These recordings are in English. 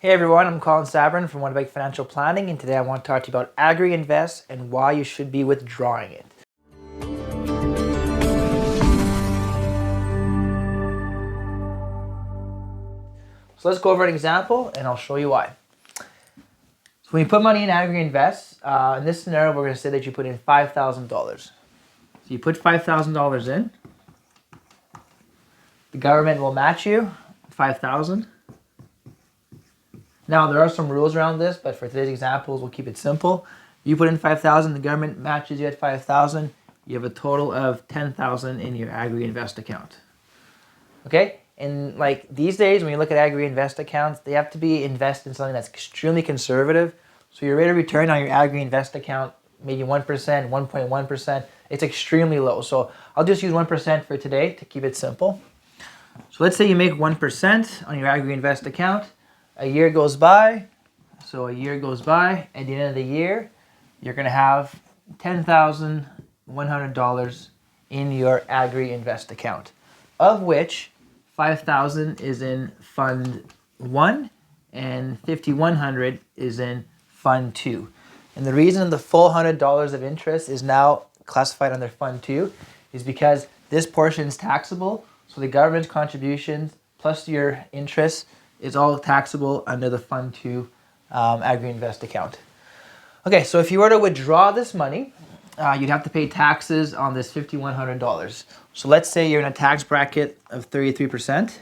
Hey everyone, I'm Colin Sabrin from One Bank Financial Planning, and today I want to talk to you about AgriInvest and why you should be withdrawing it. So let's go over an example and I'll show you why. So when you put money in AgriInvest, in this scenario, we're going to say that you put in $5,000. So you put $5,000 in, the government will match you $5,000. Now, there are some rules around this, but for today's examples, we'll keep it simple. You put in $5,000, the government matches you at $5,000. You have a total of $10,000 in your AgriInvest account. Okay? And like these days, when you look at AgriInvest accounts, they have to be invested in something that's extremely conservative. So your rate of return on your AgriInvest account, maybe 1%, 1.1%, it's extremely low. So I'll just use 1% for today to keep it simple. So let's say you make 1% on your AgriInvest account. A year goes by, so a year goes by. At the end of the year, you're going to have $10,100 in your AgriInvest account, of which $5,000 is in Fund 1 and $5,100 is in Fund 2. And the reason the full $100 of interest is now classified under Fund 2 is because this portion is taxable, so the government's contributions plus your interest is all taxable under the Fund 2 AgriInvest account. Okay, so if you were to withdraw this money, you'd have to pay taxes on this $5,100. So let's say you're in a tax bracket of 33%,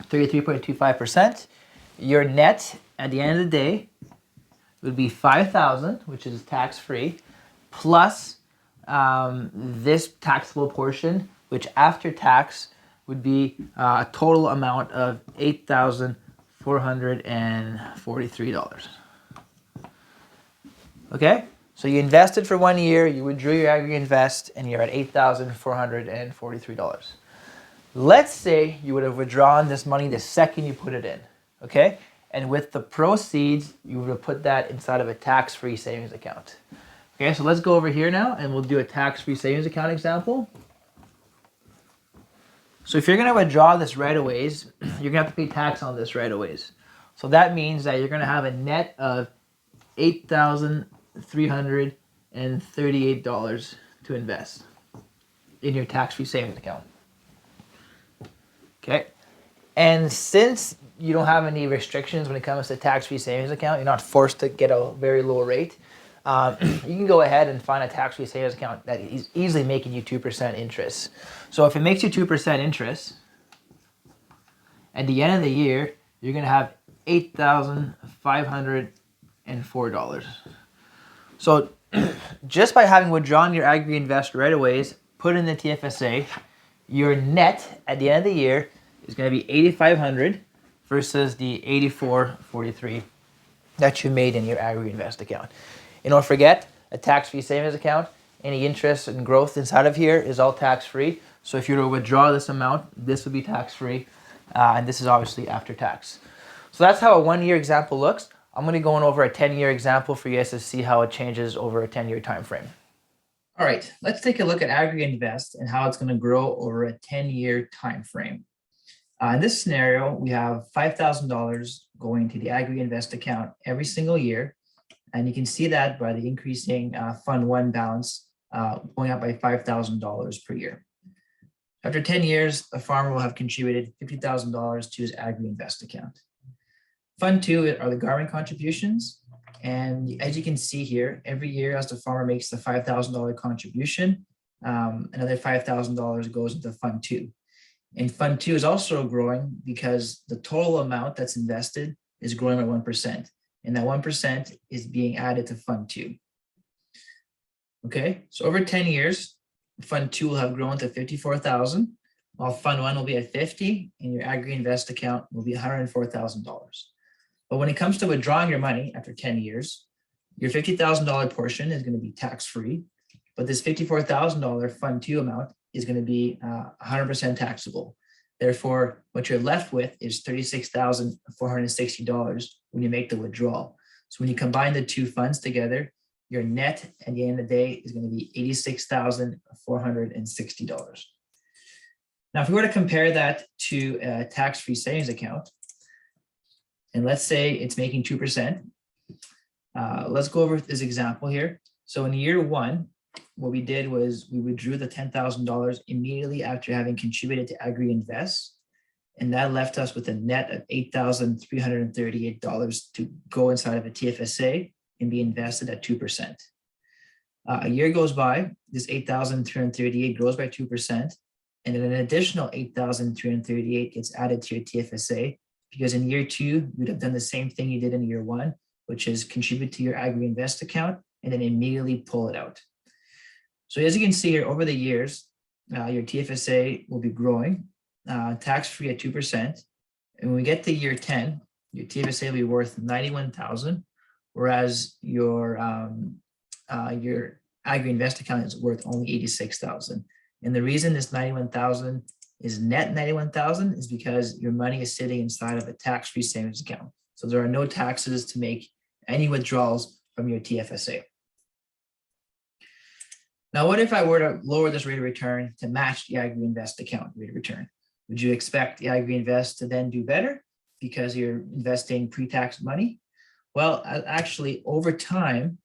33.25%. Your net at the end of the day would be $5,000, which is tax-free, plus this taxable portion, which after tax would be a total amount of $8,443. Okay, so you invested for 1 year, you withdrew your AgriInvest, and you're at $8,443. Let's say you would have withdrawn this money the second you put it in, okay? And with the proceeds, you would have put that inside of a tax-free savings account. Okay, so let's go over here now, and we'll do a tax-free savings account example. So if you're going to withdraw this right away, you're going to have to pay tax on this right away. So that means that you're going to have a net of $8,338 to invest in your tax-free savings account. Okay. And since you don't have any restrictions when it comes to tax-free savings account, you're not forced to get a very low rate. You can go ahead and find a tax-free savings account that is easily making you 2% interest. So if it makes you 2% interest, at the end of the year, you're going to have $8,504. So just by having withdrawn your AgriInvest right away, put in the TFSA, your net at the end of the year is going to be $8,500 versus the $8,443 that you made in your AgriInvest account. And don't forget, a tax-free savings account, any interest and growth inside of here is all tax-free. So if you were to withdraw this amount, this would be tax-free. And this is obviously after tax. So that's how a 1-year example looks. I'm going to go on over a 10-year example for you guys to see how it changes over a 10-year time frame. All right, let's take a look at AgriInvest and how it's going to grow over a 10-year time frame. In this scenario, we have $5,000 going to the AgriInvest account every single year. And you can see that by the increasing Fund 1 balance going up by $5,000 per year. After 10 years, the farmer will have contributed $50,000 to his AgriInvest account. Fund 2 are the government contributions. And as you can see here, every year as the farmer makes the $5,000 contribution, another $5,000 goes into Fund 2. And Fund 2 is also growing because the total amount that's invested is growing by 1%. And that 1% is being added to Fund 2. Okay, so over 10 years, Fund 2 will have grown to $54,000, while Fund 1 will be at $50,000, and your AgriInvest account will be $104,000. But when it comes to withdrawing your money after 10 years, your $50,000 portion is going to be tax-free, but this $54,000 Fund 2 amount is going to be 100% taxable. Therefore, what you're left with is $36,460 when you make the withdrawal. So when you combine the two funds together, your net at the end of the day is going to be $86,460. Now, if we were to compare that to a tax-free savings account, and let's say it's making 2%. Let's go over this example here. So in year one, what we did was we withdrew the $10,000 immediately after having contributed to AgriInvest, and that left us with a net of $8,338 to go inside of a TFSA and be invested at 2%. A year goes by, this 8,338 grows by 2%, and then an additional 8,338 gets added to your TFSA, because in year two, you'd have done the same thing you did in year one, which is contribute to your AgriInvest account and then immediately pull it out. So as you can see here, over the years, your TFSA will be growing, tax-free at 2%. And when we get to year 10, your TFSA will be worth $91,000, whereas your AgriInvest account is worth only $86,000. And the reason this $91,000 is net $91,000 is because your money is sitting inside of a tax-free savings account. So there are no taxes to make any withdrawals from your TFSA. Now, what if I were to lower this rate of return to match the AgriInvest account rate of return? Would you expect the AgriInvest to then do better because you're investing pre-tax money? Well, actually, over time,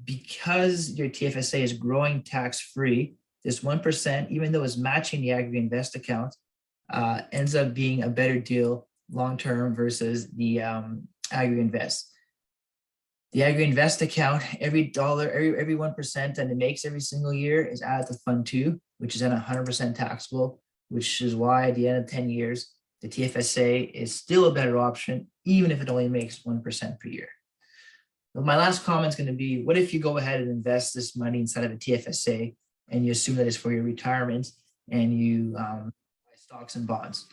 because your TFSA is growing tax-free, this 1%, even though it's matching the AgriInvest account, ends up being a better deal long-term versus the AgriInvest. The AgriInvest account, every 1% that it makes every single year is added to Fund 2, which is then 100% taxable, which is why at the end of 10 years, the TFSA is still a better option, even if it only makes 1% per year. But my last comment is going to be, what if you go ahead and invest this money inside of a TFSA and you assume that it's for your retirement and you buy stocks and bonds?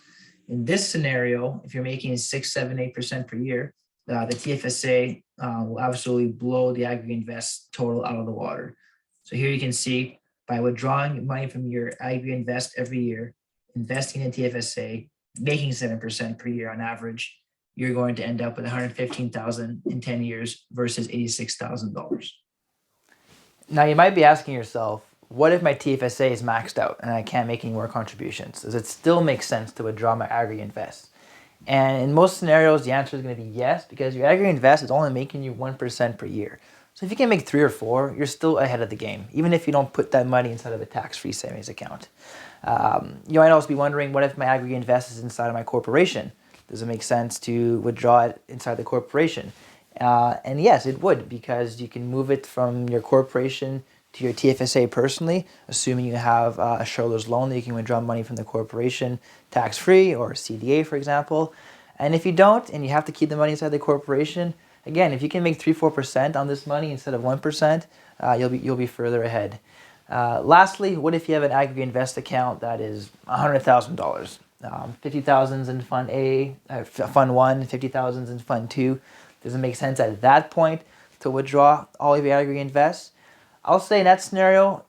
In this scenario, if you're making 6, 7, 8% per year, the TFSA will absolutely blow the AgriInvest total out of the water. So here you can see, by withdrawing money from your AgriInvest every year, investing in TFSA, making 7% per year on average, you're going to end up with $115,000 in 10 years versus $86,000. Now you might be asking yourself, what if my TFSA is maxed out and I can't make any more contributions? Does it still make sense to withdraw my AgriInvest? And in most scenarios, the answer is going to be yes, because your AgriInvest is only making you 1% per year. So if you can make 3 or 4, you're still ahead of the game, even if you don't put that money inside of a tax-free savings account. You might also be wondering, what if my AgriInvest is inside of my corporation? Does it make sense to withdraw it inside the corporation? And yes, it would, because you can move it from your corporation to your TFSA personally, assuming you have a shareholder's loan that you can withdraw money from the corporation tax-free, or CDA, for example. And if you don't, and you have to keep the money inside the corporation, again, if you can make 3-4% on this money instead of 1%, you'll be further ahead. Lastly, what if you have an AgriInvest account that is $100,000? $50,000 in Fund A, Fund 1, $50,000 in Fund 2. Does it make sense at that point to withdraw all of your AgriInvest? I'll say in that scenario,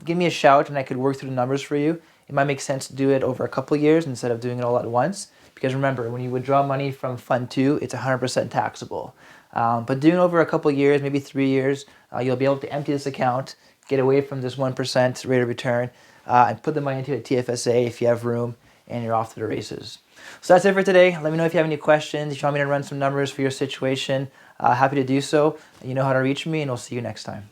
give me a shout and I could work through the numbers for you. It might make sense to do it over a couple of years instead of doing it all at once. Because remember, when you withdraw money from Fund 2, it's 100% taxable. But doing it over a couple of years, maybe 3 years, you'll be able to empty this account, get away from this 1% rate of return, and put the money into a TFSA if you have room, and you're off to the races. So that's it for today. Let me know if you have any questions. If you want me to run some numbers for your situation, happy to do so. You know how to reach me, and I'll see you next time.